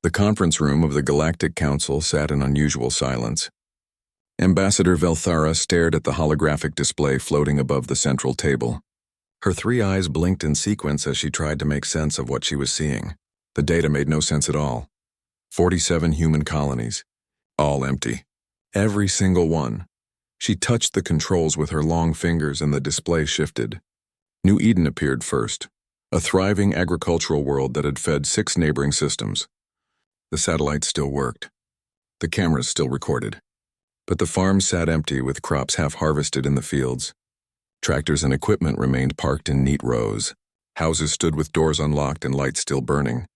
The conference room of the Galactic Council sat in unusual silence. Ambassador Velthara stared at the holographic display floating above the central table. Her 3 eyes blinked in sequence as she tried to make sense of what she was seeing. The data made no sense at all. 47 human colonies, all empty. Every single one. She touched the controls with her long fingers and the display shifted. New Eden appeared first, a thriving agricultural world that had fed 6 neighboring systems. The satellites still worked. The cameras still recorded. But the farms sat empty with crops half-harvested in the fields. Tractors and equipment remained parked in neat rows. Houses stood with doors unlocked and lights still burning.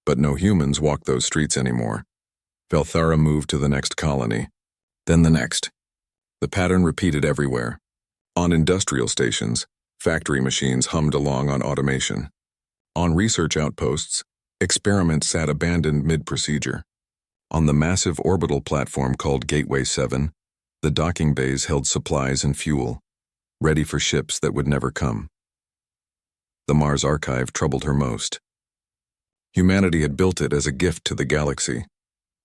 But no humans walked those streets anymore. Velthara moved to the next colony, then the next. The pattern repeated everywhere. On industrial stations, factory machines hummed along on automation. On research outposts, experiments sat abandoned mid-procedure. On the massive orbital platform called Gateway 7, the docking bays held supplies and fuel, ready for ships that would never come. The Mars Archive troubled her most. Humanity had built it as a gift to the galaxy,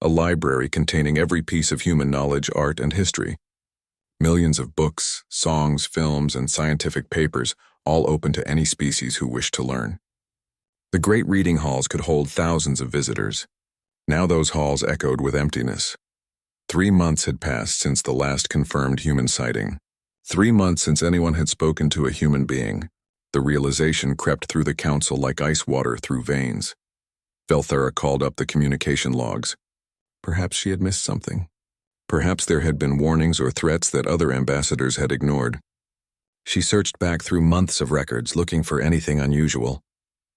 a library containing every piece of human knowledge, art, and history. Millions of books, songs, films, and scientific papers, all open to any species who wished to learn. The great reading halls could hold thousands of visitors. Now those halls echoed with emptiness. 3 months had passed since the last confirmed human sighting. 3 months since anyone had spoken to a human being. The realization crept through the council like ice water through veins. Velthara called up the communication logs. Perhaps she had missed something. Perhaps there had been warnings or threats that other ambassadors had ignored. She searched back through months of records looking for anything unusual.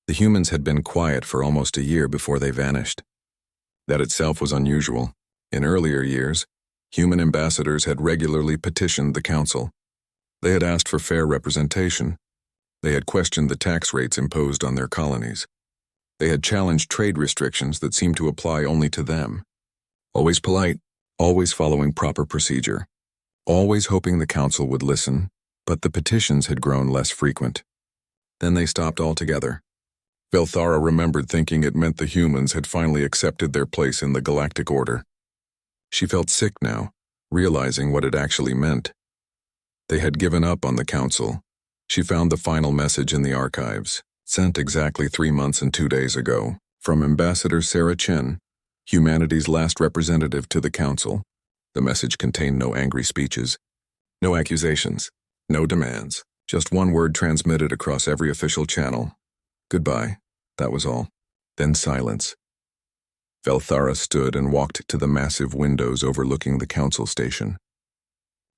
The humans had been quiet for almost a year before they vanished. That itself was unusual. In earlier years, human ambassadors had regularly petitioned the council. They had asked for fair representation. They had questioned the tax rates imposed on their colonies. They had challenged trade restrictions that seemed to apply only to them. Always polite, always following proper procedure, always hoping the council would listen, but the petitions had grown less frequent. Then they stopped altogether. Velthara remembered thinking it meant the humans had finally accepted their place in the galactic order. She felt sick now, realizing what it actually meant. They had given up on the council. She found the final message in the archives, sent exactly 3 months and 2 days ago, from Ambassador Sarah Chen, humanity's last representative to the council. The message contained no angry speeches, no accusations, no demands, just one word transmitted across every official channel. Goodbye, that was all. Then silence. Velthara stood and walked to the massive windows overlooking the council station.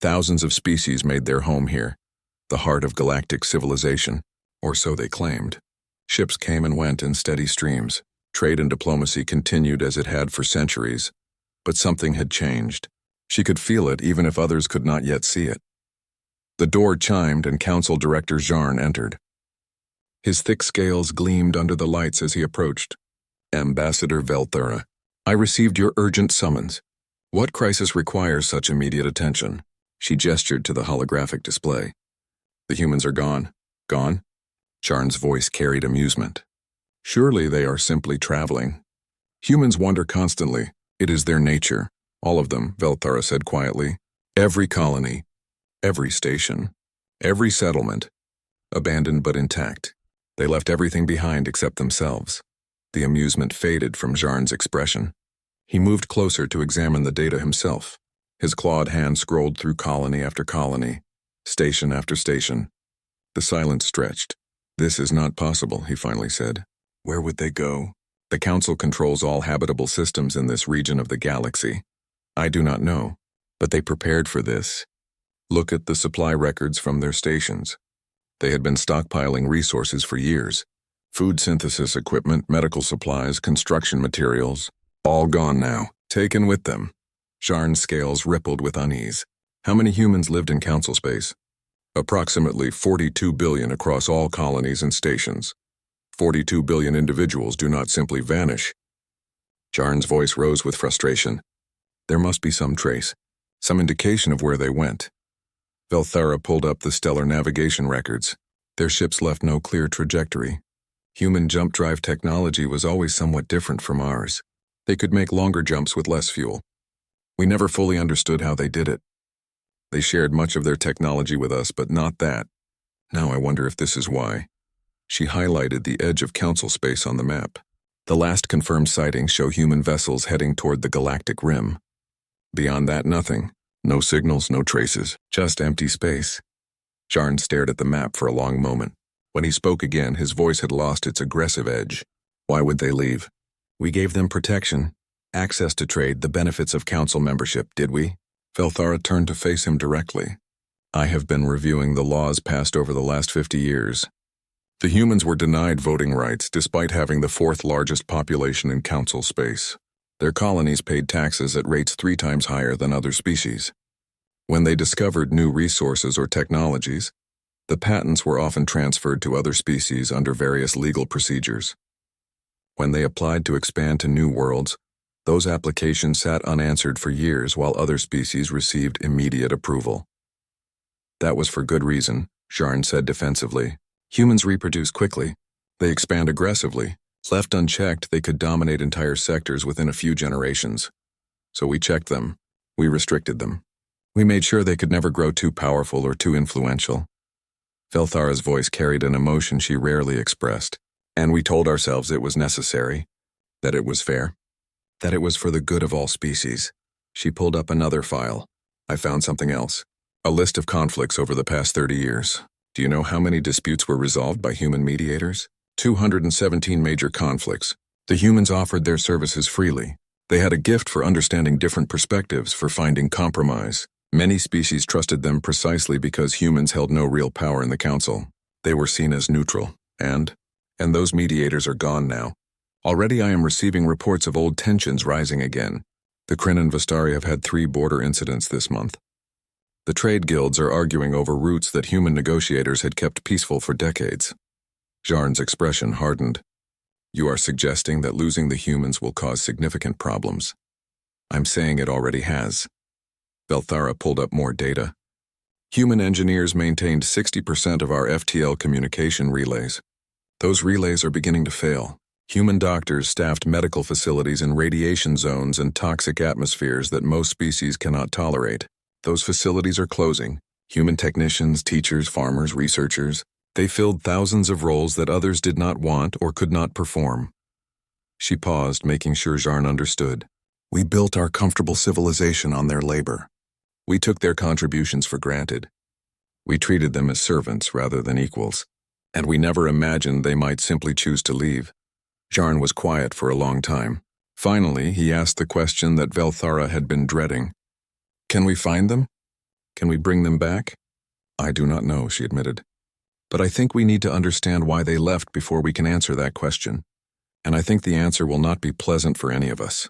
Thousands of species made their home here, the heart of galactic civilization, or so they claimed. Ships came and went in steady streams. Trade and diplomacy continued as it had for centuries, but something had changed. She could feel it even if others could not yet see it. The door chimed and Council Director Jarn entered. His thick scales gleamed under the lights as he approached. Ambassador Velthara, I received your urgent summons. What crisis requires such immediate attention? She gestured to the holographic display. The humans are gone. Gone? Jarn's voice carried amusement. Surely they are simply traveling. Humans wander constantly. It is their nature. All of them, Velthara said quietly. Every colony, every station, every settlement, abandoned but intact. They left everything behind except themselves. The amusement faded from Jarn's expression. He moved closer to examine the data himself. His clawed hand scrolled through colony after colony, station after station. The silence stretched. This is not possible, he finally said. Where would they go? The Council controls all habitable systems in this region of the galaxy. I do not know, but they prepared for this. Look at the supply records from their stations. They had been stockpiling resources for years. Food synthesis equipment, medical supplies, construction materials, all gone now, taken with them. Jarn's scales rippled with unease. How many humans lived in council space? Approximately 42 billion across all colonies and stations. 42 billion individuals do not simply vanish. Jarn's voice rose with frustration. There must be some trace, some indication of where they went. Velthara pulled up the stellar navigation records. Their ships left no clear trajectory. Human jump drive technology was always somewhat different from ours. They could make longer jumps with less fuel. We never fully understood how they did it. They shared much of their technology with us, but not that. Now I wonder if this is why. She highlighted the edge of council space on the map. The last confirmed sightings show human vessels heading toward the galactic rim. Beyond that, nothing. No signals, no traces, just empty space. Jarn stared at the map for a long moment. When he spoke again, his voice had lost its aggressive edge. Why would they leave? We gave them protection, access to trade, the benefits of council membership, did we? Velthara turned to face him directly. I have been reviewing the laws passed over the last 50 years. The humans were denied voting rights despite having the fourth largest population in council space. Their colonies paid taxes at rates 3 times higher than other species. When they discovered new resources or technologies, the patents were often transferred to other species under various legal procedures. When they applied to expand to new worlds, those applications sat unanswered for years while other species received immediate approval. That was for good reason, Jarn said defensively. Humans reproduce quickly. They expand aggressively. Left unchecked, they could dominate entire sectors within a few generations. So we checked them. We restricted them. We made sure they could never grow too powerful or too influential. Velthara's voice carried an emotion she rarely expressed. And we told ourselves it was necessary, that it was fair, that it was for the good of all species. She pulled up another file. I found something else. A list of conflicts over the past 30 years. Do you know how many disputes were resolved by human mediators? 217 major conflicts. The humans offered their services freely. They had a gift for understanding different perspectives, for finding compromise. Many species trusted them precisely because humans held no real power in the council. They were seen as neutral. And those mediators are gone now. Already I am receiving reports of old tensions rising again. The Kryn and Vistari have had 3 border incidents this month. The trade guilds are arguing over routes that human negotiators had kept peaceful for decades. Jarn's expression hardened. You are suggesting that losing the humans will cause significant problems. I'm saying it already has. Velthara pulled up more data. Human engineers maintained 60% of our FTL communication relays. Those relays are beginning to fail. Human doctors staffed medical facilities in radiation zones and toxic atmospheres that most species cannot tolerate. Those facilities are closing. Human technicians, teachers, farmers, researchers, they filled thousands of roles that others did not want or could not perform. She paused, making sure Jarn understood. We built our comfortable civilization on their labor. We took their contributions for granted. We treated them as servants rather than equals. And we never imagined they might simply choose to leave. Jarn was quiet for a long time. Finally, he asked the question that Velthara had been dreading. Can we find them? Can we bring them back? I do not know, she admitted. But I think we need to understand why they left before we can answer that question. And I think the answer will not be pleasant for any of us.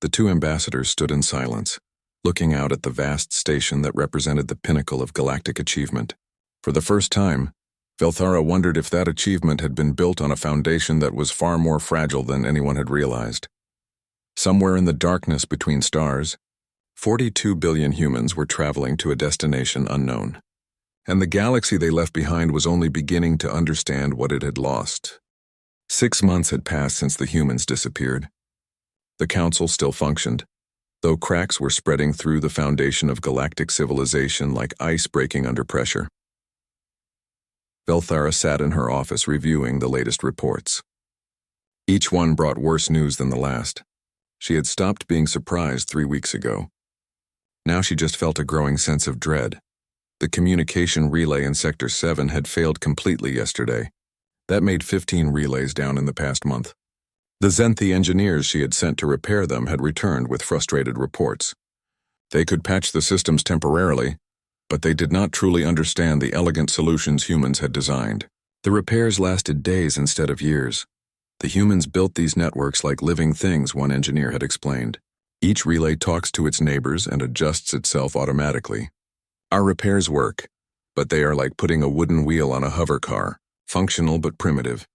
The 2 ambassadors stood in silence, looking out at the vast station that represented the pinnacle of galactic achievement. For the first time, Velthara wondered if that achievement had been built on a foundation that was far more fragile than anyone had realized. Somewhere in the darkness between stars, 42 billion humans were traveling to a destination unknown. And the galaxy they left behind was only beginning to understand what it had lost. 6 months had passed since the humans disappeared. The council still functioned, though cracks were spreading through the foundation of galactic civilization like ice breaking under pressure. Velthara sat in her office reviewing the latest reports. Each one brought worse news than the last. She had stopped being surprised 3 weeks ago. Now she just felt a growing sense of dread. The communication relay in Sector 7 had failed completely yesterday. That made 15 relays down in the past month. The Zenthi engineers she had sent to repair them had returned with frustrated reports. They could patch the systems temporarily, but they did not truly understand the elegant solutions humans had designed. The repairs lasted days instead of years. The humans built these networks like living things, one engineer had explained. Each relay talks to its neighbors and adjusts itself automatically. Our repairs work, but they are like putting a wooden wheel on a hover car, functional but primitive.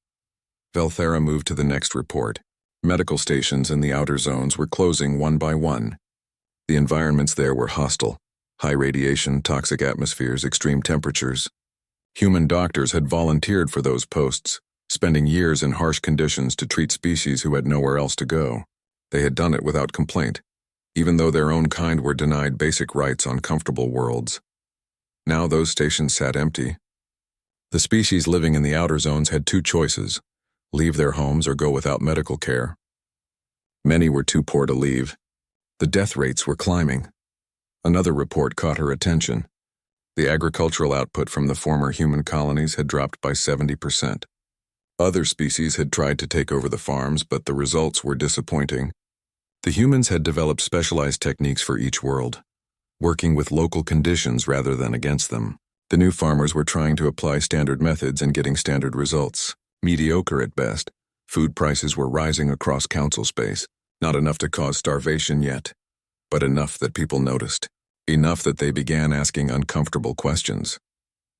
Velthara moved to the next report. Medical stations in the outer zones were closing one by one. The environments there were hostile. High radiation, toxic atmospheres, extreme temperatures. Human doctors had volunteered for those posts, spending years in harsh conditions to treat species who had nowhere else to go. They had done it without complaint, even though their own kind were denied basic rights on comfortable worlds. Now those stations sat empty. The species living in the outer zones had two choices: leave their homes or go without medical care. Many were too poor to leave. The death rates were climbing. Another report caught her attention. The agricultural output from the former human colonies had dropped by 70%. Other species had tried to take over the farms, but the results were disappointing. The humans had developed specialized techniques for each world, working with local conditions rather than against them. The new farmers were trying to apply standard methods and getting standard results. Mediocre at best, food prices were rising across council space. Not enough to cause starvation yet, but enough that people noticed. Enough that they began asking uncomfortable questions.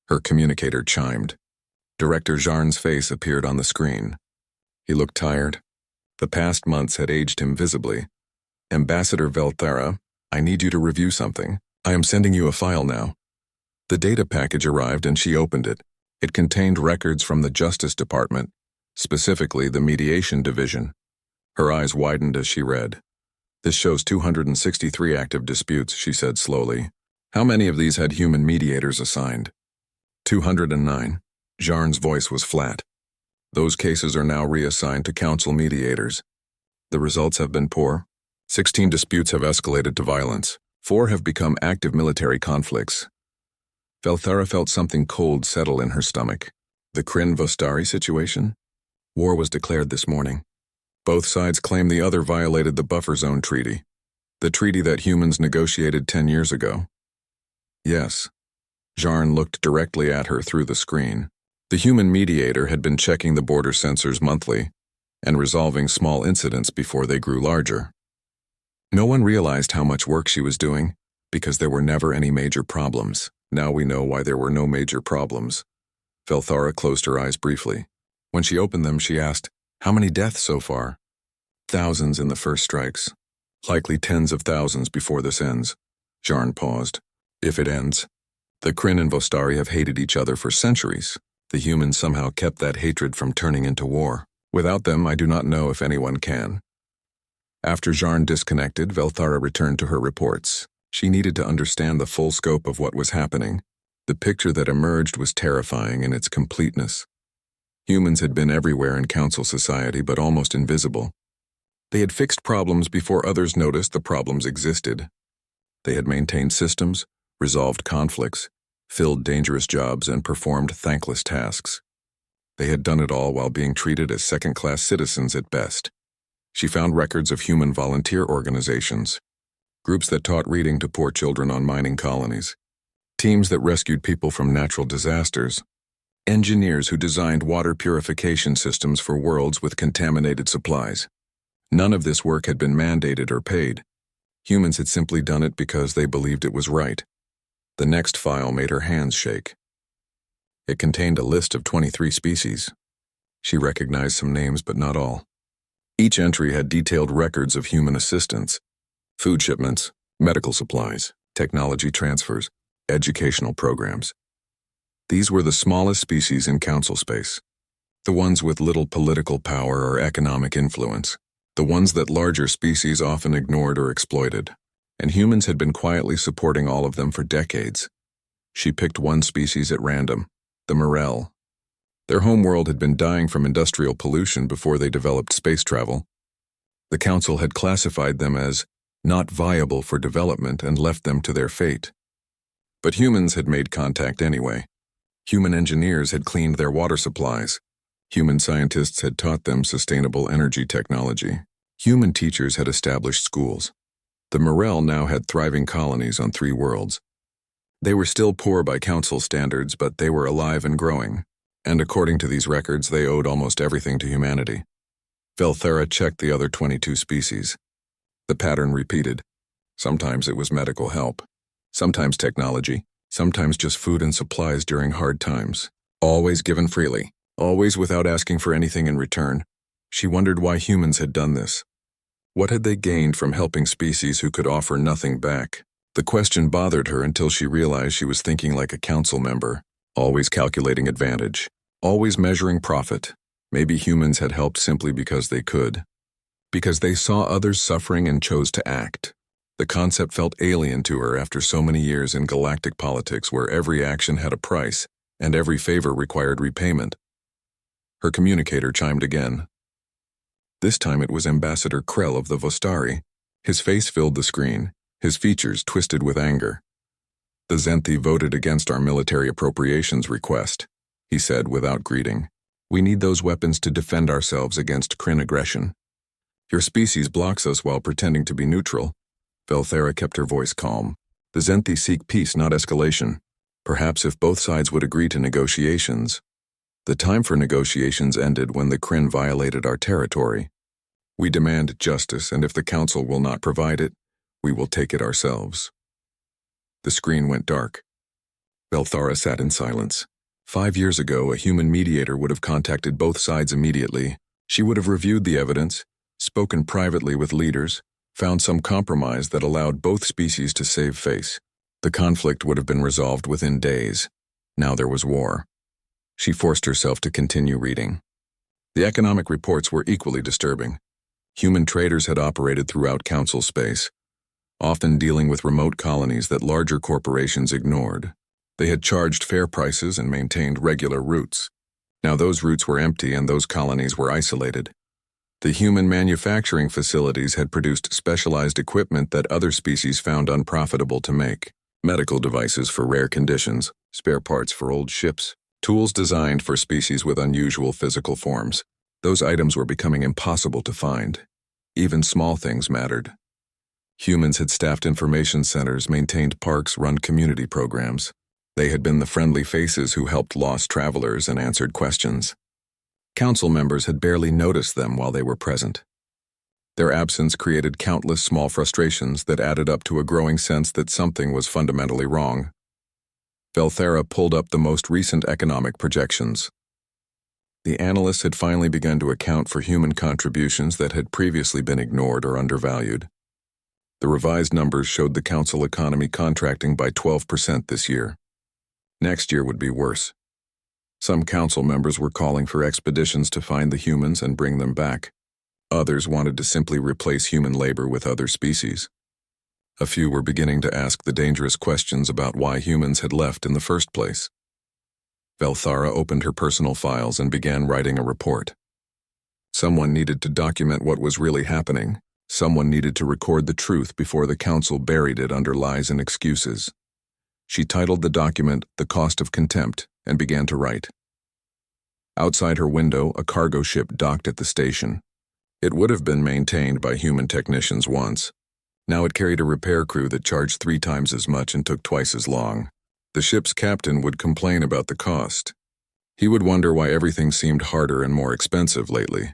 Her communicator chimed. Director Jarn's face appeared on the screen. He looked tired. The past months had aged him visibly. Ambassador Velthara, I need you to review something. I am sending you a file now. The data package arrived and she opened it. It contained records from the Justice Department, specifically the Mediation Division. Her eyes widened as she read. This shows 263 active disputes, she said slowly. How many of these had human mediators assigned? 209. Jarn's voice was flat. Those cases are now reassigned to council mediators. The results have been poor. 16 disputes have escalated to violence. 4 have become active military conflicts. Velthara felt something cold settle in her stomach. The Kryn Vostari situation? War was declared this morning. Both sides claim the other violated the buffer zone treaty, the treaty that humans negotiated 10 years ago. Yes. Jarn looked directly at her through the screen. The human mediator had been checking the border sensors monthly and resolving small incidents before they grew larger. No one realized how much work she was doing because there were never any major problems. Now we know why there were no major problems. Velthara closed her eyes briefly. When she opened them, she asked, how many deaths so far? Thousands in the first strikes. Likely tens of thousands before this ends. Jarn paused. If it ends. The Kryn and Vostari have hated each other for centuries. The humans somehow kept that hatred from turning into war. Without them, I do not know if anyone can. After Jarn disconnected, Velthara returned to her reports. She needed to understand the full scope of what was happening. The picture that emerged was terrifying in its completeness. Humans had been everywhere in council society, but almost invisible. They had fixed problems before others noticed the problems existed. They had maintained systems, resolved conflicts, filled dangerous jobs, and performed thankless tasks. They had done it all while being treated as second-class citizens at best. She found records of human volunteer organizations, groups that taught reading to poor children on mining colonies, teams that rescued people from natural disasters, engineers who designed water purification systems for worlds with contaminated supplies. None of this work had been mandated or paid. Humans had simply done it because they believed it was right. The next file made her hands shake. It contained a list of 23 species. She recognized some names, but not all. Each entry had detailed records of human assistance, food shipments, medical supplies, technology transfers, educational programs. These were the smallest species in council space, the ones with little political power or economic influence, the ones that larger species often ignored or exploited, and humans had been quietly supporting all of them for decades. She picked one species at random, the Morel. Their homeworld had been dying from industrial pollution before they developed space travel. The council had classified them as not viable for development and left them to their fate. But humans had made contact anyway. Human engineers had cleaned their water supplies. Human scientists had taught them sustainable energy technology. Human teachers had established schools. The Morel now had thriving colonies on 3 worlds. They were still poor by council standards, but they were alive and growing, and according to these records, they owed almost everything to humanity. Velthara checked the other 22 species. The pattern repeated. Sometimes it was medical help, sometimes technology, sometimes just food and supplies during hard times. Always given freely, always without asking for anything in return. She wondered why humans had done this. What had they gained from helping species who could offer nothing back? The question bothered her until she realized she was thinking like a council member, always calculating advantage, always measuring profit. Maybe humans had helped simply because they could. because they saw others suffering and chose to act. The concept felt alien to her after so many years in galactic politics where every action had a price and every favor required repayment. Her communicator chimed again. This time it was Ambassador Krell of the Vostari. His face filled the screen, his features twisted with anger. The Zenthi voted against our military appropriations request, he said without greeting. We need those weapons to defend ourselves against Kryn aggression. Your species blocks us while pretending to be neutral. Velthara kept her voice calm. The Zenthi seek peace, not escalation. Perhaps if both sides would agree to negotiations. The time for negotiations ended when the Kryn violated our territory. We demand justice, and if the Council will not provide it, we will take it ourselves. The screen went dark. Velthara sat in silence. 5 years ago, a human mediator would have contacted both sides immediately. She would have reviewed the evidence, spoken privately with leaders, found some compromise that allowed both species to save face. The conflict would have been resolved within days. Now there was war. She forced herself to continue reading. The economic reports were equally disturbing. Human traders had operated throughout Council space, often dealing with remote colonies that larger corporations ignored. They had charged fair prices and maintained regular routes. Now those routes were empty and those colonies were isolated. The human manufacturing facilities had produced specialized equipment that other species found unprofitable to make. Medical devices for rare conditions, spare parts for old ships, tools designed for species with unusual physical forms. Those items were becoming impossible to find. Even small things mattered. Humans had staffed information centers, maintained parks, run community programs. They had been the friendly faces who helped lost travelers and answered questions. Council members had barely noticed them while they were present. Their absence created countless small frustrations that added up to a growing sense that something was fundamentally wrong. Velthara pulled up the most recent economic projections. The analysts had finally begun to account for human contributions that had previously been ignored or undervalued. The revised numbers showed the Council economy contracting by 12% this year. Next year would be worse. Some Council members were calling for expeditions to find the humans and bring them back. Others wanted to simply replace human labor with other species. A few were beginning to ask the dangerous questions about why humans had left in the first place. Velthara opened her personal files and began writing a report. Someone needed to document what was really happening. Someone needed to record the truth before the Council buried it under lies and excuses. She titled the document "The Cost of Contempt" and began to write. Outside her window, a cargo ship docked at the station. It would have been maintained by human technicians once. Now it carried a repair crew that charged 3 times as much and took twice as long. The ship's captain would complain about the cost. He would wonder why everything seemed harder and more expensive lately.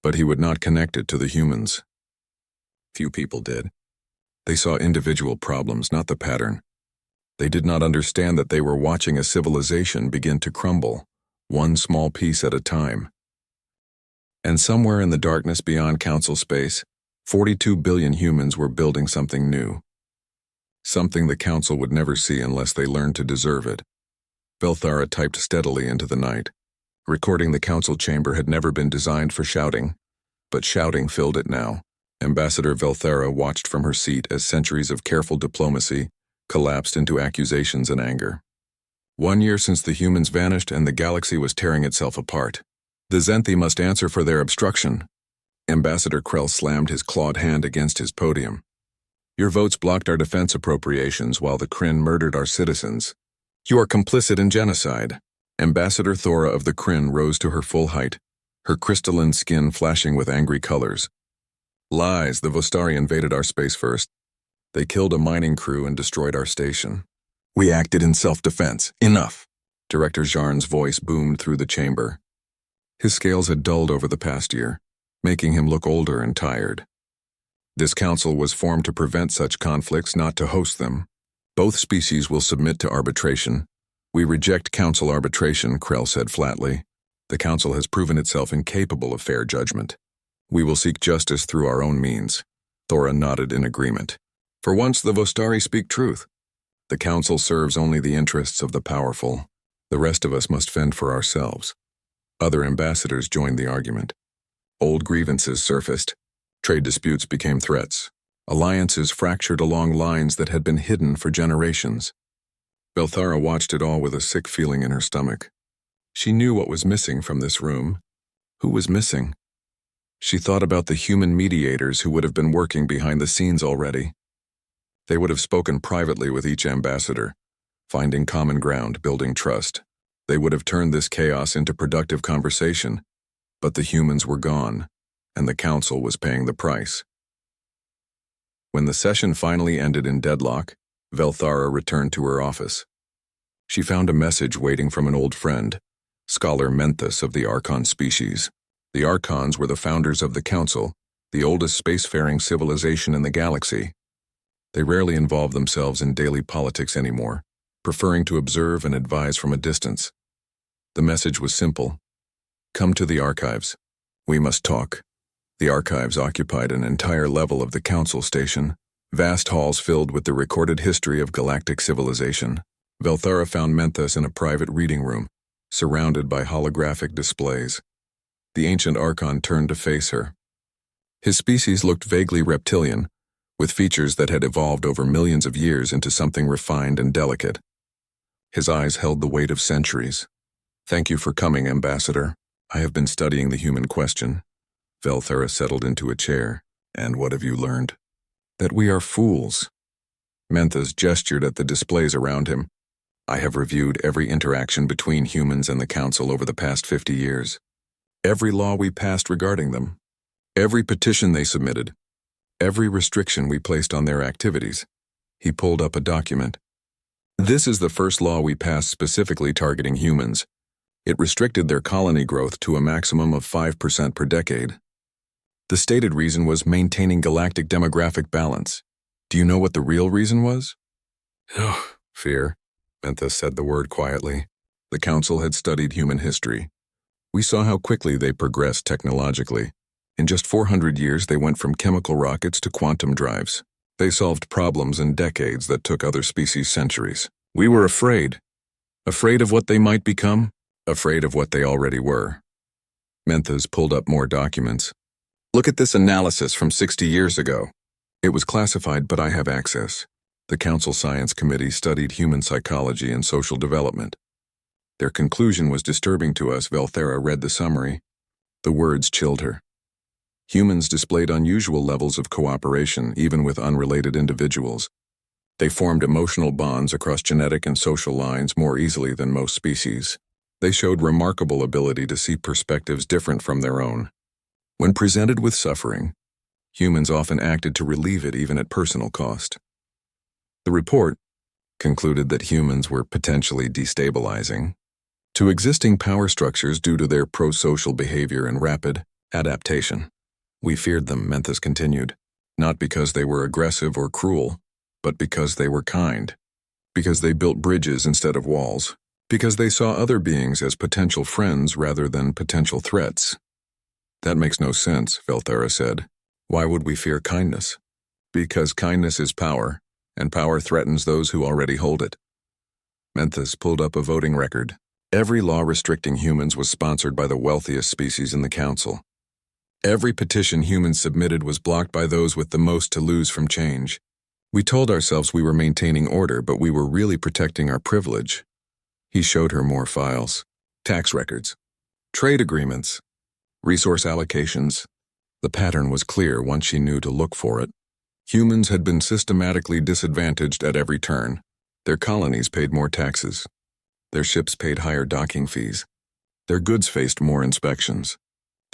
But he would not connect it to the humans. Few people did. They saw individual problems, not the pattern. They did not understand that they were watching a civilization begin to crumble, one small piece at a time. And somewhere in the darkness beyond Council space, 42 billion humans were building something new. Something the Council would never see unless they learned to deserve it. Velthara typed steadily into the night. Recording the Council chamber had never been designed for shouting, but shouting filled it now. Ambassador Velthara watched from her seat as centuries of careful diplomacy collapsed into accusations and anger. 1 year since the humans vanished and the galaxy was tearing itself apart. The Zenthi must answer for their obstruction. Ambassador Krell slammed his clawed hand against his podium. Your votes blocked our defense appropriations while the Kryn murdered our citizens. You are complicit in genocide. Ambassador Thora of the Kryn rose to her full height, her crystalline skin flashing with angry colors. Lies, the Vostari invaded our space first. They killed a mining crew and destroyed our station. We acted in self-defense. Enough. Director Jarn's voice boomed through the chamber. His scales had dulled over the past year, making him look older and tired. This council was formed to prevent such conflicts, not to host them. Both species will submit to arbitration. We reject council arbitration, Krell said flatly. The council has proven itself incapable of fair judgment. We will seek justice through our own means. Thora nodded in agreement. For once, the Vostari speak truth. The council serves only the interests of the powerful. The rest of us must fend for ourselves. Other ambassadors joined the argument. Old grievances surfaced. Trade disputes became threats. Alliances fractured along lines that had been hidden for generations. Belthara watched it all with a sick feeling in her stomach. She knew what was missing from this room. Who was missing? She thought about the human mediators who would have been working behind the scenes already. They would have spoken privately with each ambassador, finding common ground, building trust. They would have turned this chaos into productive conversation, but the humans were gone, and the council was paying the price. When the session finally ended in deadlock, Belthara returned to her office. She found a message waiting from an old friend, Scholar Menthus of the Archon species. The Archons were the founders of the Council, the oldest spacefaring civilization in the galaxy. They rarely involve themselves in daily politics anymore, preferring to observe and advise from a distance. The message was simple. Come to the archives. We must talk. The archives occupied an entire level of the Council station, vast halls filled with the recorded history of galactic civilization. Belthara found Menthus in a private reading room, surrounded by holographic displays. The ancient Archon turned to face her. His species looked vaguely reptilian, with features that had evolved over millions of years into something refined and delicate. His eyes held the weight of centuries. Thank you for coming, Ambassador. I have been studying the human question. Belthara settled into a chair. And what have you learned? That we are fools. Menthus gestured at the displays around him. I have reviewed every interaction between humans and the Council over the past 50 years. Every law we passed regarding them. Every petition they submitted. Every restriction we placed on their activities. He pulled up a document. This is the first law we passed specifically targeting humans. It restricted their colony growth to a maximum of 5% per decade. The stated reason was maintaining galactic demographic balance. Do you know what the real reason was? Oh, fear. Menthus said the word quietly. The Council had studied human history. We saw how quickly they progressed technologically. In just 400 years, they went from chemical rockets to quantum drives. They solved problems in decades that took other species centuries. We were afraid. Afraid of what they might become, afraid of what they already were. Menthus pulled up more documents. Look at this analysis from 60 years ago. It was classified, but I have access. The Council Science Committee studied human psychology and social development. Their conclusion was disturbing to us. Belthara read the summary. The words chilled her. Humans displayed unusual levels of cooperation, even with unrelated individuals. They formed emotional bonds across genetic and social lines more easily than most species. They showed remarkable ability to see perspectives different from their own. When presented with suffering, humans often acted to relieve it even at personal cost. The report concluded that humans were potentially destabilizing to existing power structures due to their pro-social behavior and rapid adaptation. We feared them, Menthus continued, not because they were aggressive or cruel, but because they were kind, because they built bridges instead of walls, because they saw other beings as potential friends rather than potential threats. That makes no sense, Belthara said. Why would we fear kindness? Because kindness is power, and power threatens those who already hold it. Menthus pulled up a voting record. Every law restricting humans was sponsored by the wealthiest species in the Council. Every petition humans submitted was blocked by those with the most to lose from change. We told ourselves we were maintaining order, but we were really protecting our privilege. He showed her more files. Tax records. Trade agreements. Resource allocations. The pattern was clear once she knew to look for it. Humans had been systematically disadvantaged at every turn. Their colonies paid more taxes. Their ships paid higher docking fees. Their goods faced more inspections.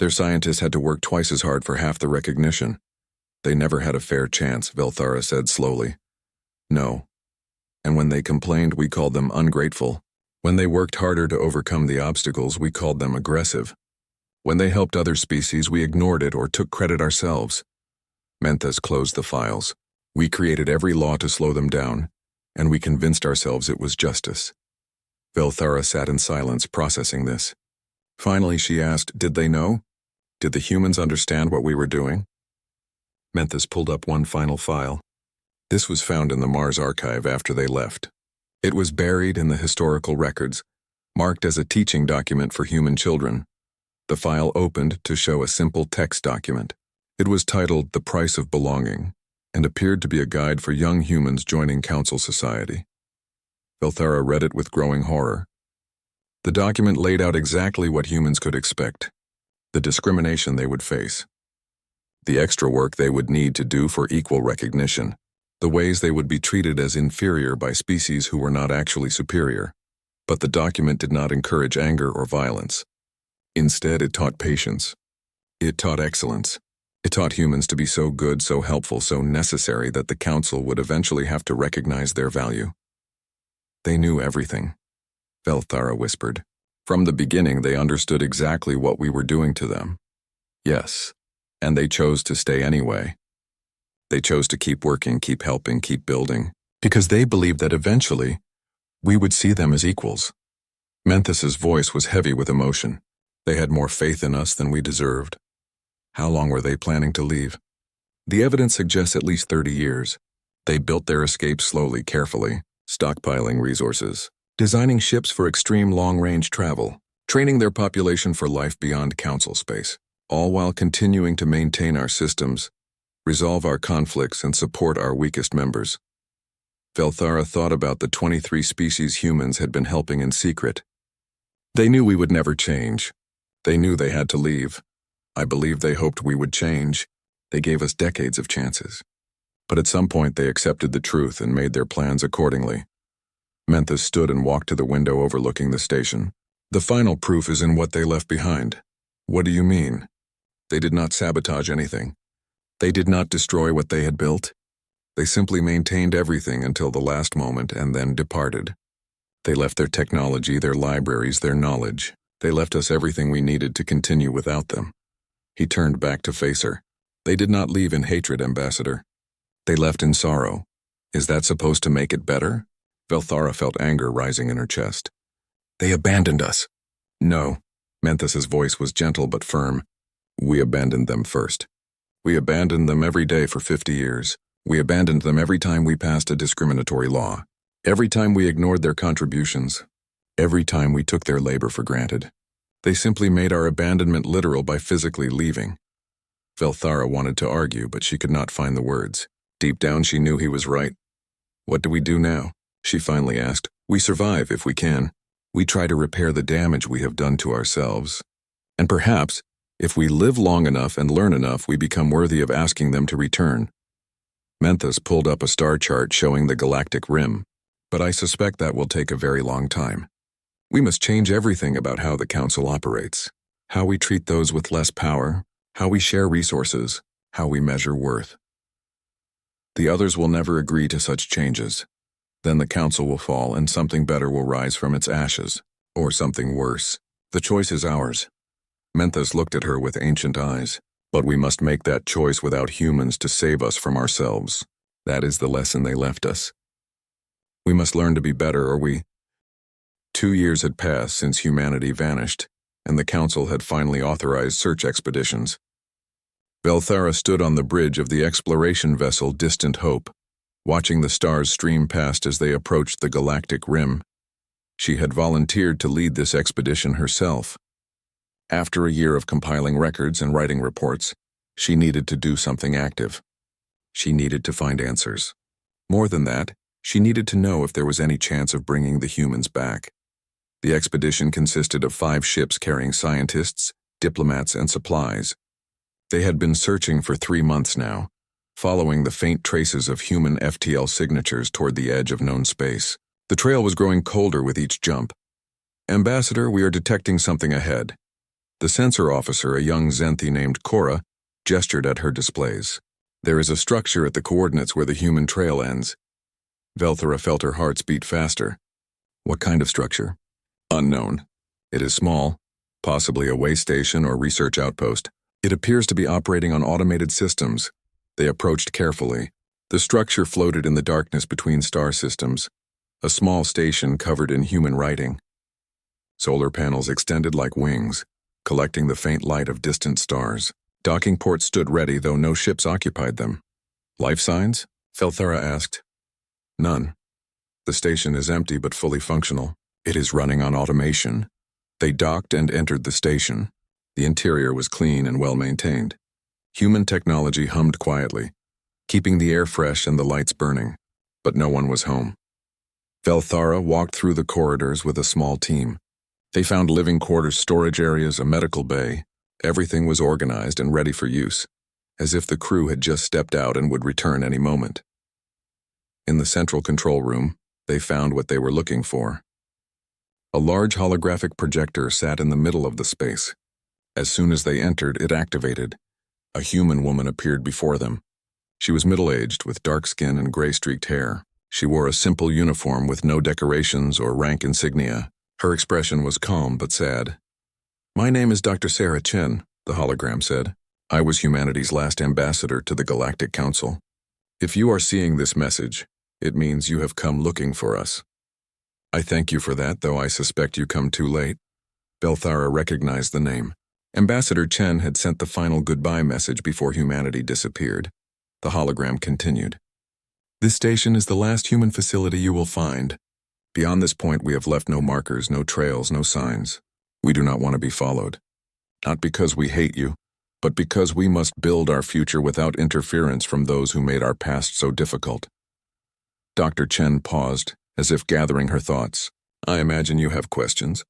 Their scientists had to work twice as hard for half the recognition. They never had a fair chance, Belthara said slowly. No. And when they complained, we called them ungrateful. When they worked harder to overcome the obstacles, we called them aggressive. When they helped other species, we ignored it or took credit ourselves. Menthus closed the files. We created every law to slow them down, and we convinced ourselves it was justice. Belthara sat in silence, processing this. Finally, she asked, did they know? Did the humans understand what we were doing? Menthus pulled up one final file. This was found in the Mars archive after they left. It was buried in the historical records, marked as a teaching document for human children. The file opened to show a simple text document. It was titled The Price of Belonging and appeared to be a guide for young humans joining Council Society. Velthara read it with growing horror. The document laid out exactly what humans could expect, the discrimination they would face, the extra work they would need to do for equal recognition, the ways they would be treated as inferior by species who were not actually superior. But the document did not encourage anger or violence. Instead, it taught patience. It taught excellence. It taught humans to be so good, so helpful, so necessary that the Council would eventually have to recognize their value. They knew everything, Velthara whispered. From the beginning, they understood exactly what we were doing to them. Yes, and they chose to stay anyway. They chose to keep working, keep helping, keep building, because they believed that eventually we would see them as equals. Menthes's voice was heavy with emotion. They had more faith in us than we deserved. How long were they planning to leave? The evidence suggests at least 30 years. They built their escape slowly, carefully, stockpiling resources, designing ships for extreme long-range travel, training their population for life beyond Council space, all while continuing to maintain our systems, resolve our conflicts, and support our weakest members. Velthara thought about the 23 species humans had been helping in secret. They knew we would never change. They knew they had to leave. I believe they hoped we would change. They gave us decades of chances. But at some point they accepted the truth and made their plans accordingly. Menthes stood and walked to the window overlooking the station. The final proof is in what they left behind. What do you mean? They did not sabotage anything. They did not destroy what they had built. They simply maintained everything until the last moment and then departed. They left their technology, their libraries, their knowledge. They left us everything we needed to continue without them. He turned back to face her. They did not leave in hatred, Ambassador. They left in sorrow. Is that supposed to make it better? Velthara felt anger rising in her chest. They abandoned us. No. Menthes's voice was gentle but firm. We abandoned them first. We abandoned them every day for 50 years. We abandoned them every time we passed a discriminatory law. Every time we ignored their contributions. Every time we took their labor for granted. They simply made our abandonment literal by physically leaving. Velthara wanted to argue, but she could not find the words. Deep down, she knew he was right. What do we do now? She finally asked. We survive if we can. We try to repair the damage we have done to ourselves. And perhaps, if we live long enough and learn enough, we become worthy of asking them to return. Menthes pulled up a star chart showing the galactic rim, but I suspect that will take a very long time. We must change everything about how the Council operates, how we treat those with less power, how we share resources, how we measure worth. The others will never agree to such changes. Then the Council will fall and something better will rise from its ashes, or something worse. The choice is ours. Menthes looked at her with ancient eyes. But we must make that choice without humans to save us from ourselves. That is the lesson they left us. We must learn to be better, or we... 2 years had passed since humanity vanished, and the Council had finally authorized search expeditions. Velthara stood on the bridge of the exploration vessel Distant Hope, watching the stars stream past as they approached the galactic rim. She had volunteered to lead this expedition herself. After a year of compiling records and writing reports, she needed to do something active. She needed to find answers. More than that, she needed to know if there was any chance of bringing the humans back. The expedition consisted of 5 ships carrying scientists, diplomats, and supplies. They had been searching for 3 months now, following the faint traces of human FTL signatures toward the edge of known space. The trail was growing colder with each jump. Ambassador, we are detecting something ahead. The sensor officer, a young Zenthi named Cora, gestured at her displays. There is a structure at the coordinates where the human trail ends. Velthara felt her hearts beat faster. What kind of structure? Unknown. It is small, possibly a way station or research outpost. It appears to be operating on automated systems. They approached carefully. The structure floated in the darkness between star systems, a small station covered in human writing. Solar panels extended like wings, collecting the faint light of distant stars. Docking ports stood ready, though no ships occupied them. Life signs? Velthara asked. None. The station is empty but fully functional. It is running on automation. They docked and entered the station. The interior was clean and well maintained. Human technology hummed quietly, keeping the air fresh and the lights burning, but no one was home. Velthara walked through the corridors with a small team. They found living quarters, storage areas, a medical bay. Everything was organized and ready for use, as if the crew had just stepped out and would return any moment. In the central control room, they found what they were looking for. A large holographic projector sat in the middle of the space. As soon as they entered, it activated. A human woman appeared before them. She was middle-aged, with dark skin and gray-streaked hair. She wore a simple uniform with no decorations or rank insignia. Her expression was calm but sad. "My name is Dr. Sarah Chen," the hologram said. "I was humanity's last ambassador to the Galactic Council. If you are seeing this message, it means you have come looking for us. I thank you for that, though I suspect you come too late." Velthara recognized the name. Ambassador Chen had sent the final goodbye message before humanity disappeared. The hologram continued. "This station is the last human facility you will find. Beyond this point, we have left no markers, no trails, no signs. We do not want to be followed. Not because we hate you, but because we must build our future without interference from those who made our past so difficult." Dr. Chen paused, as if gathering her thoughts. "I imagine you have questions.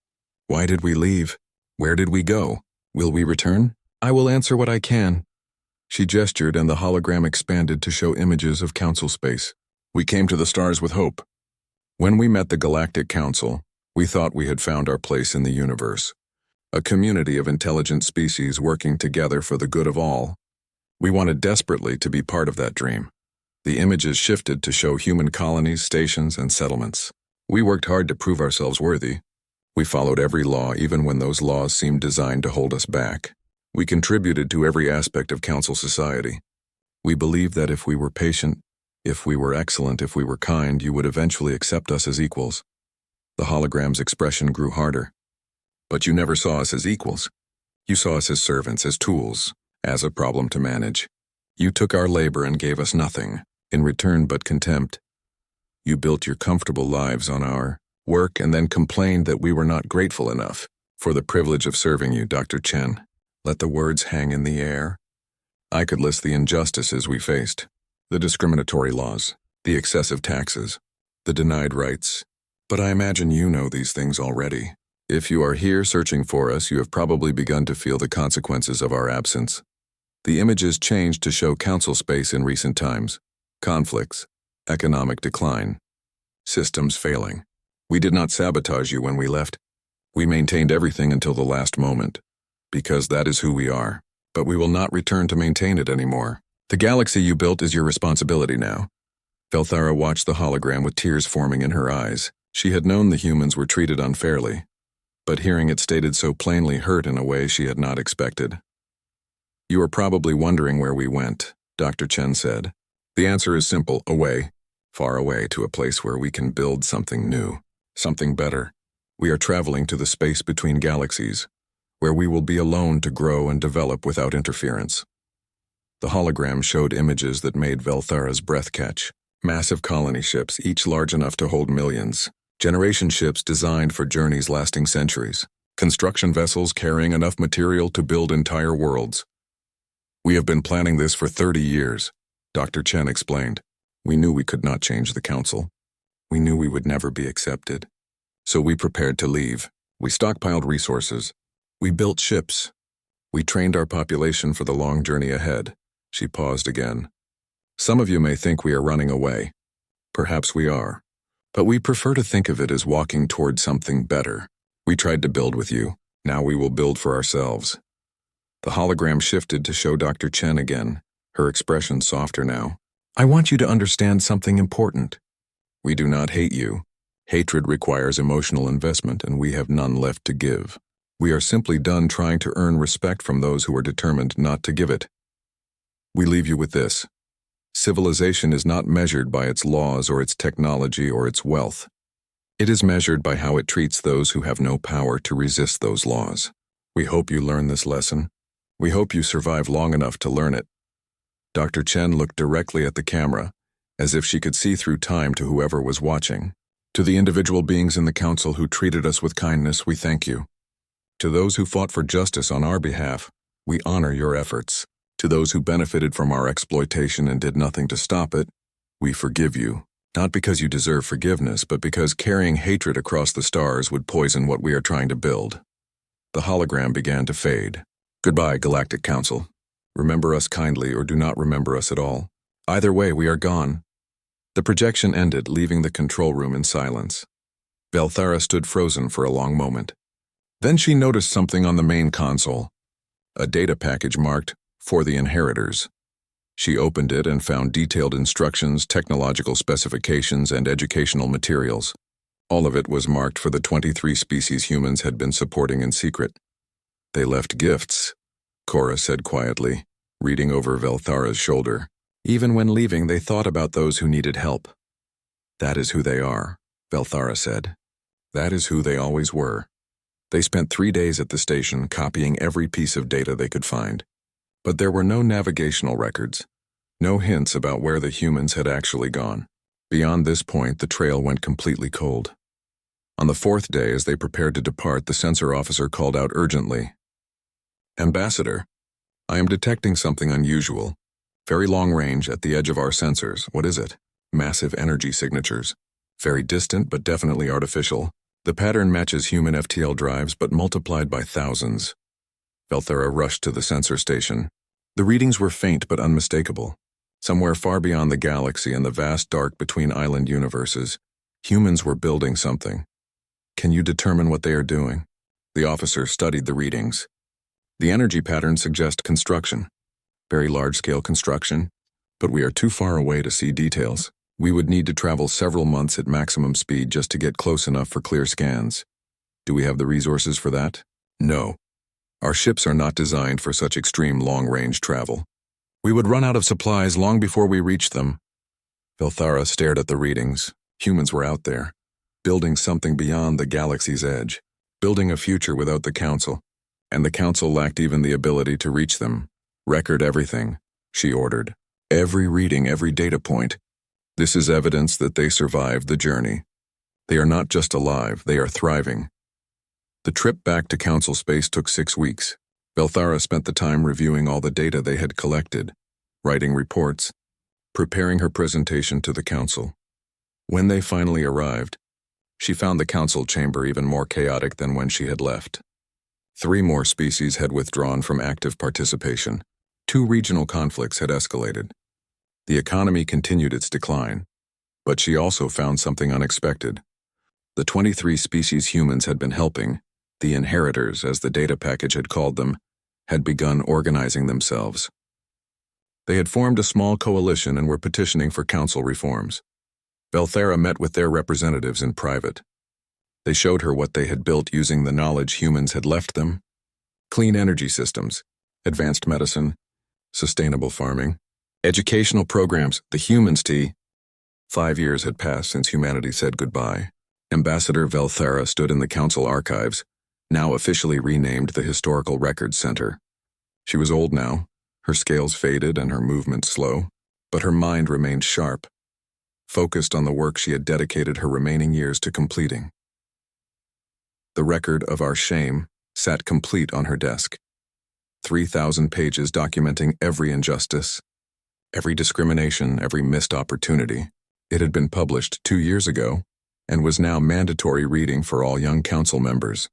Why did we leave? Where did we go? Will we return? I will answer what I can." She gestured, and the hologram expanded to show images of council space. "We came to the stars with hope. When we met the Galactic Council, we thought we had found our place in the universe. A community of intelligent species working together for the good of all. We wanted desperately to be part of that dream." The images shifted to show human colonies, stations, and settlements. "We worked hard to prove ourselves worthy. We followed every law, even when those laws seemed designed to hold us back. We contributed to every aspect of council society. We believed that if we were patient, if we were excellent, if we were kind, you would eventually accept us as equals." The hologram's expression grew harder. "But you never saw us as equals. You saw us as servants, as tools, as a problem to manage. You took our labor and gave us nothing in return but contempt. You built your comfortable lives on our work and then complained that we were not grateful enough for the privilege of serving you, Dr. Chen." Let the words hang in the air. I could list the injustices we faced, the discriminatory laws, the excessive taxes, the denied rights. But I imagine you know these things already. If you are here searching for us, you have probably begun to feel the consequences of our absence. The images changed to show council space in recent times. Conflicts, economic decline, systems failing. We did not sabotage you when we left. We maintained everything until the last moment, because that is who we are. But we will not return to maintain it anymore. The galaxy you built is your responsibility now." Velthara watched the hologram with tears forming in her eyes. She had known the humans were treated unfairly, but hearing it stated so plainly hurt in a way she had not expected. "You are probably wondering where we went," Dr. Chen said. "The answer is simple: away. Far away, to a place where we can build something new, something better. We are traveling to the space between galaxies, where we will be alone to grow and develop without interference." The hologram showed images that made Velthara's breath catch. Massive colony ships, each large enough to hold millions. Generation ships designed for journeys lasting centuries. Construction vessels carrying enough material to build entire worlds. "We have been planning this for 30 years, Dr. Chen explained. "We knew we could not change the council. We knew we would never be accepted. So we prepared to leave. We stockpiled resources. We built ships. We trained our population for the long journey ahead." She paused again. "Some of you may think we are running away. Perhaps we are. But we prefer to think of it as walking toward something better. We tried to build with you. Now we will build for ourselves." The hologram shifted to show Dr. Chen again, her expression softer now. "I want you to understand something important. We do not hate you. Hatred requires emotional investment, and we have none left to give. We are simply done trying to earn respect from those who are determined not to give it. We leave you with this. Civilization is not measured by its laws or its technology or its wealth. It is measured by how it treats those who have no power to resist those laws. We hope you learn this lesson. We hope you survive long enough to learn it." Dr. Chen looked directly at the camera, as if she could see through time to whoever was watching. "To the individual beings in the council who treated us with kindness, we thank you. To those who fought for justice on our behalf, we honor your efforts. To those who benefited from our exploitation and did nothing to stop it, we forgive you. Not because you deserve forgiveness, but because carrying hatred across the stars would poison what we are trying to build. The hologram began to fade. Goodbye, Galactic Council. Remember us kindly or do not remember us at all. Either way, we are gone. The projection ended, leaving the control room in silence. Velthara stood frozen for a long moment. Then she noticed something on the main console. A data package marked, "For the Inheritors." She opened it and found detailed instructions, technological specifications, and educational materials. All of it was marked for the 23 species humans had been supporting in secret. They left gifts, Cora said quietly, reading over Velthara's shoulder. Even when leaving, they thought about those who needed help. That is who they are, Velthara said. That is who they always were. They spent 3 days at the station copying every piece of data they could find. But there were no navigational records, no hints about where the humans had actually gone. Beyond this point, the trail went completely cold. On the 4th day, as they prepared to depart, the sensor officer called out urgently, "Ambassador, I am detecting something unusual. Very long range at the edge of our sensors. What is it? Massive energy signatures. Very distant, but definitely artificial. The pattern matches human FTL drives, but multiplied by thousands." Velthara rushed to the sensor station. The readings were faint but unmistakable. Somewhere far beyond the galaxy and the vast dark between island universes, humans were building something. "Can you determine what they are doing?" The officer studied the readings. The energy patterns suggest construction. Very large-scale construction, but we are too far away to see details. We would need to travel several months at maximum speed just to get close enough for clear scans. Do we have the resources for that? No. Our ships are not designed for such extreme long-range travel. We would run out of supplies long before we reached them. Velthara stared at the readings. Humans were out there, building something beyond the galaxy's edge, building a future without the Council. And the Council lacked even the ability to reach them. "Record everything," she ordered. "Every reading, every data point. This is evidence that they survived the journey. They are not just alive, they are thriving." The trip back to Council space took 6 weeks. Velthara spent the time reviewing all the data they had collected, writing reports, preparing her presentation to the Council. When they finally arrived, she found the Council chamber even more chaotic than when she had left. 3 more species had withdrawn from active participation. 2 regional conflicts had escalated. The economy continued its decline, but she also found something unexpected. The 23 species humans had been helping, the Inheritors, as the data package had called them, had begun organizing themselves. They had formed a small coalition and were petitioning for Council reforms. Velthara met with their representatives in private. They showed her what they had built using the knowledge humans had left them: clean energy systems, advanced medicine, sustainable farming, educational programs, the humans' tea. 5 years had passed since humanity said goodbye. Ambassador Velthara stood in the Council archives, now officially renamed the Historical Records Center. She was old now, her scales faded and her movement slow, but her mind remained sharp, focused on the work she had dedicated her remaining years to completing. The record of our shame sat complete on her desk. 3,000 pages documenting every injustice, every discrimination, every missed opportunity. It had been published 2 years ago and was now mandatory reading for all young Council members.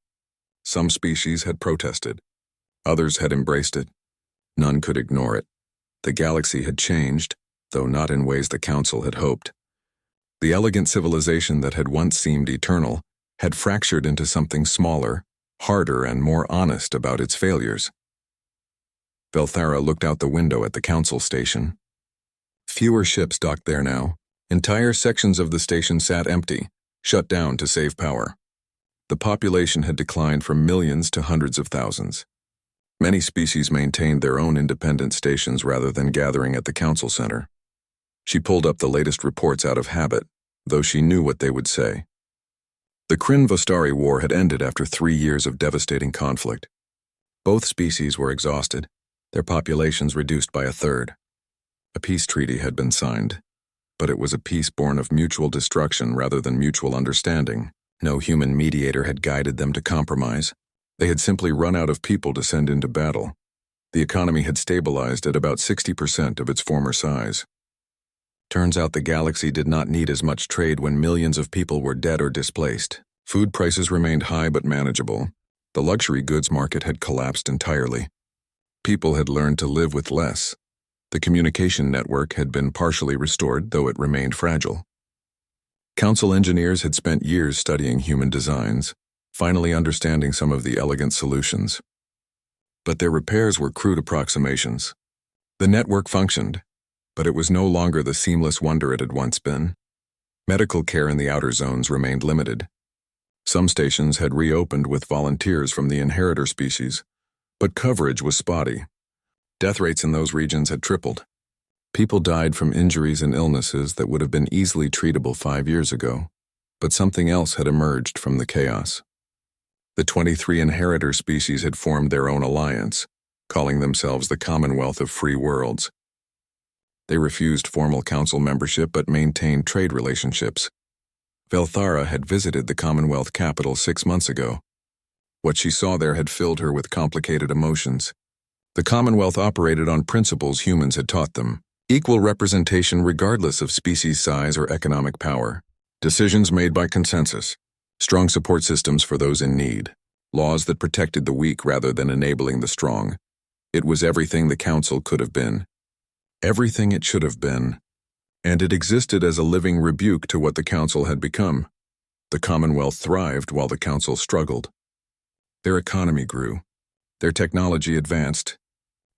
Some species had protested. Others had embraced it. None could ignore it. The galaxy had changed, though not in ways the Council had hoped. The elegant civilization that had once seemed eternal had fractured into something smaller, harder, and more honest about its failures. Velthara looked out the window at the Council station. Fewer ships docked there now. Entire sections of the station sat empty, shut down to save power. The population had declined from millions to hundreds of thousands. Many species maintained their own independent stations rather than gathering at the Council Center. She pulled up the latest reports out of habit, though she knew what they would say. The Kryn-Vostari War had ended after 3 years of devastating conflict. Both species were exhausted, their populations reduced by 1/3. A peace treaty had been signed, but it was a peace born of mutual destruction rather than mutual understanding. No human mediator had guided them to compromise. They had simply run out of people to send into battle. The economy had stabilized at about 60% of its former size. Turns out the galaxy did not need as much trade when millions of people were dead or displaced. Food prices remained high but manageable. The luxury goods market had collapsed entirely. People had learned to live with less. The communication network had been partially restored, though it remained fragile. Council engineers had spent years studying human designs, finally understanding some of the elegant solutions. But their repairs were crude approximations. The network functioned, but it was no longer the seamless wonder it had once been. Medical care in the outer zones remained limited. Some stations had reopened with volunteers from the inheritor species, but coverage was spotty. Death rates in those regions had tripled. People died from injuries and illnesses that would have been easily treatable 5 years ago, but something else had emerged from the chaos. The 23 inheritor species had formed their own alliance, calling themselves the Commonwealth of Free Worlds. They refused formal council membership but maintained trade relationships. Velthara had visited the Commonwealth capital 6 months ago. What she saw there had filled her with complicated emotions. The Commonwealth operated on principles humans had taught them: equal representation regardless of species size or economic power, decisions made by consensus, strong support systems for those in need, laws that protected the weak rather than enabling the strong. It was everything the Council could have been. Everything it should have been. And it existed as a living rebuke to what the Council had become. The Commonwealth thrived while the Council struggled. Their economy grew. Their technology advanced.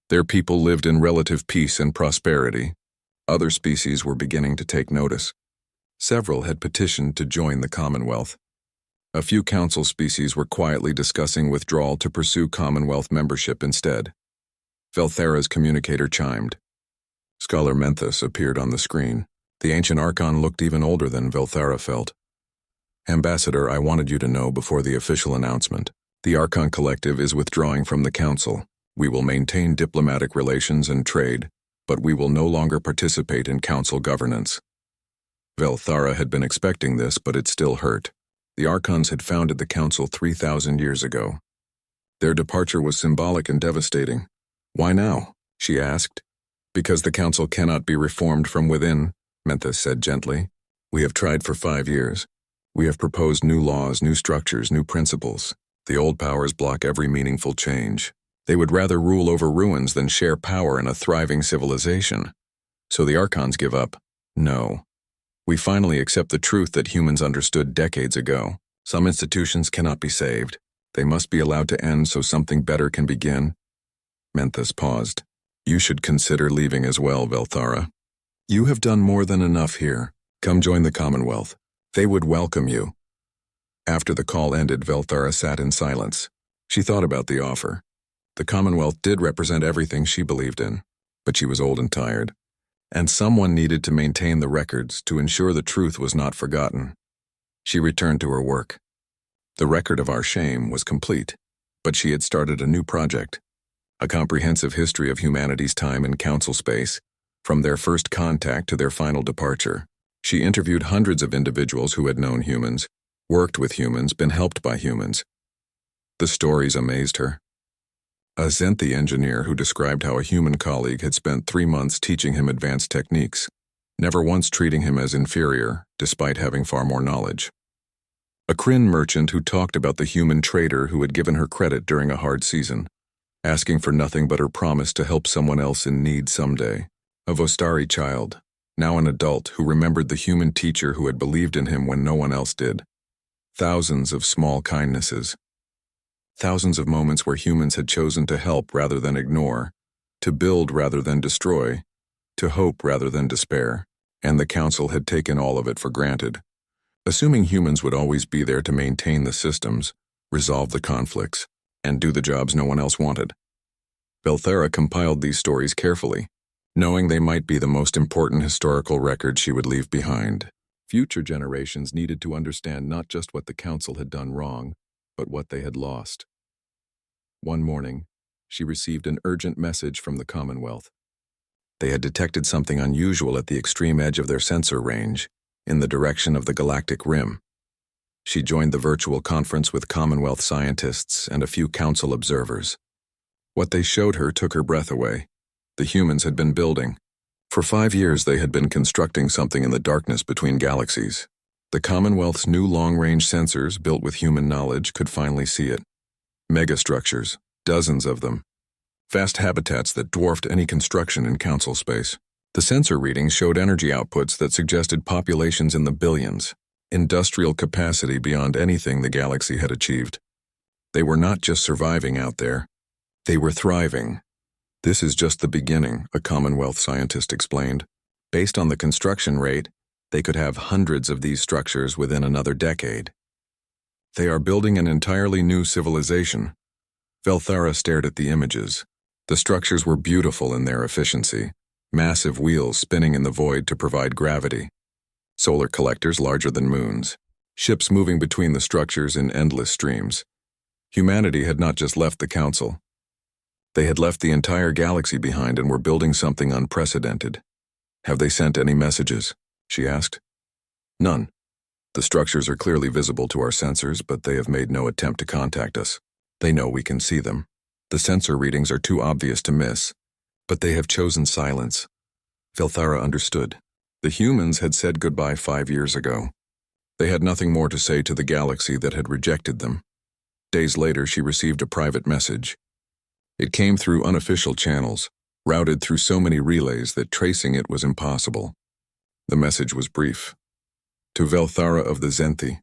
Their people lived in relative peace and prosperity. Other species were beginning to take notice. Several had petitioned to join the Commonwealth. A few Council species were quietly discussing withdrawal to pursue Commonwealth membership instead. Velthara's communicator chimed. Scholar Menthus appeared on the screen. The ancient Archon looked even older than Velthara felt. Ambassador, I wanted you to know before the official announcement. The Archon Collective is withdrawing from the Council. We will maintain diplomatic relations and trade, but we will no longer participate in Council governance. Velthara had been expecting this, but it still hurt. The Archons had founded the Council 3,000 years ago. Their departure was symbolic and devastating. Why now? She asked. Because the Council cannot be reformed from within, Menthus said gently. We have tried for 5 years. We have proposed new laws, new structures, new principles. The old powers block every meaningful change. They would rather rule over ruins than share power in a thriving civilization. So the Archons give up. No. We finally accept the truth that humans understood decades ago. Some institutions cannot be saved. They must be allowed to end so something better can begin. Menthus paused. You should consider leaving as well, Velthara. You have done more than enough here. Come join the Commonwealth. They would welcome you. After the call ended, Velthara sat in silence. She thought about the offer. The Commonwealth did represent everything she believed in, but she was old and tired, and someone needed to maintain the records to ensure the truth was not forgotten. She returned to her work. The record of our shame was complete, but she had started a new project, a comprehensive history of humanity's time in Council space, from their first contact to their final departure. She interviewed hundreds of individuals who had known humans, worked with humans, been helped by humans. The stories amazed her. A Zenthi engineer who described how a human colleague had spent 3 months teaching him advanced techniques, never once treating him as inferior, despite having far more knowledge. A Kryn merchant who talked about the human trader who had given her credit during a hard season, asking for nothing but her promise to help someone else in need someday. A Vostari child, now an adult, who remembered the human teacher who had believed in him when no one else did. Thousands of small kindnesses. Thousands of moments where humans had chosen to help rather than ignore, to build rather than destroy, to hope rather than despair, and the Council had taken all of it for granted, assuming humans would always be there to maintain the systems, resolve the conflicts, and do the jobs no one else wanted. Velthara compiled these stories carefully, knowing they might be the most important historical record she would leave behind. Future generations needed to understand not just what the Council had done wrong, but what they had lost. One morning, she received an urgent message from the Commonwealth. They had detected something unusual at the extreme edge of their sensor range, in the direction of the Galactic Rim. She joined the virtual conference with Commonwealth scientists and a few Council observers. What they showed her took her breath away. The humans had been building. For 5 years they had been constructing something in the darkness between galaxies. The Commonwealth's new long-range sensors, built with human knowledge, could finally see it. Megastructures, dozens of them. Vast habitats that dwarfed any construction in council space. The sensor readings showed energy outputs that suggested populations in the billions, industrial capacity beyond anything the galaxy had achieved. They were not just surviving out there. They were thriving. This is just the beginning, a Commonwealth scientist explained. Based on the construction rate, they could have hundreds of these structures within another decade. They are building an entirely new civilization. Velthara stared at the images. The structures were beautiful in their efficiency. Massive wheels spinning in the void to provide gravity. Solar collectors larger than moons. Ships moving between the structures in endless streams. Humanity had not just left the council. They had left the entire galaxy behind and were building something unprecedented. Have they sent any messages? She asked. None. The structures are clearly visible to our sensors, but they have made no attempt to contact us. They know we can see them. The sensor readings are too obvious to miss, but they have chosen silence. Velthara understood. The humans had said goodbye 5 years ago. They had nothing more to say to the galaxy that had rejected them. Days later, she received a private message. It came through unofficial channels, routed through so many relays that tracing it was impossible. The message was brief. To Velthara of the Zenthi,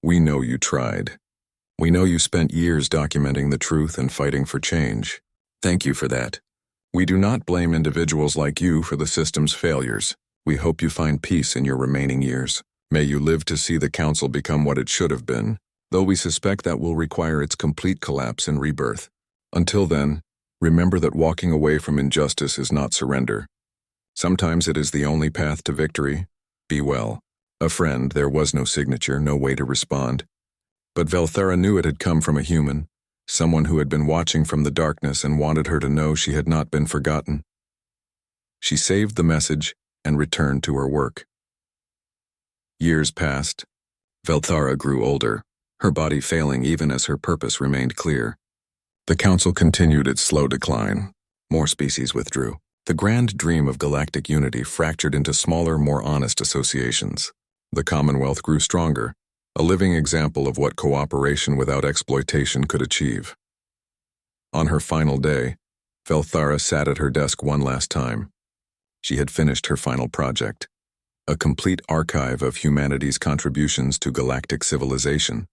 we know you tried. We know you spent years documenting the truth and fighting for change. Thank you for that. We do not blame individuals like you for the system's failures. We hope you find peace in your remaining years. May you live to see the Council become what it should have been, though we suspect that will require its complete collapse and rebirth. Until then, remember that walking away from injustice is not surrender. Sometimes it is the only path to victory. Be well. A friend, there was no signature, no way to respond. But Velthara knew it had come from a human, someone who had been watching from the darkness and wanted her to know she had not been forgotten. She saved the message and returned to her work. Years passed. Velthara grew older, her body failing even as her purpose remained clear. The Council continued its slow decline. More species withdrew. The grand dream of galactic unity fractured into smaller, more honest associations. The Commonwealth grew stronger, a living example of what cooperation without exploitation could achieve. On her final day, Velthara sat at her desk one last time. She had finished her final project, a complete archive of humanity's contributions to galactic civilization.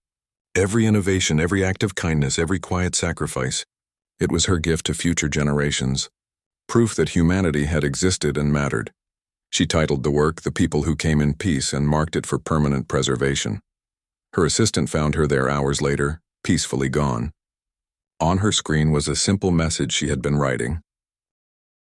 Every innovation, every act of kindness, every quiet sacrifice, it was her gift to future generations, proof that humanity had existed and mattered. She titled the work "The People Who Came in Peace" and marked it for permanent preservation. Her assistant found her there hours later, peacefully gone. On her screen was a simple message she had been writing.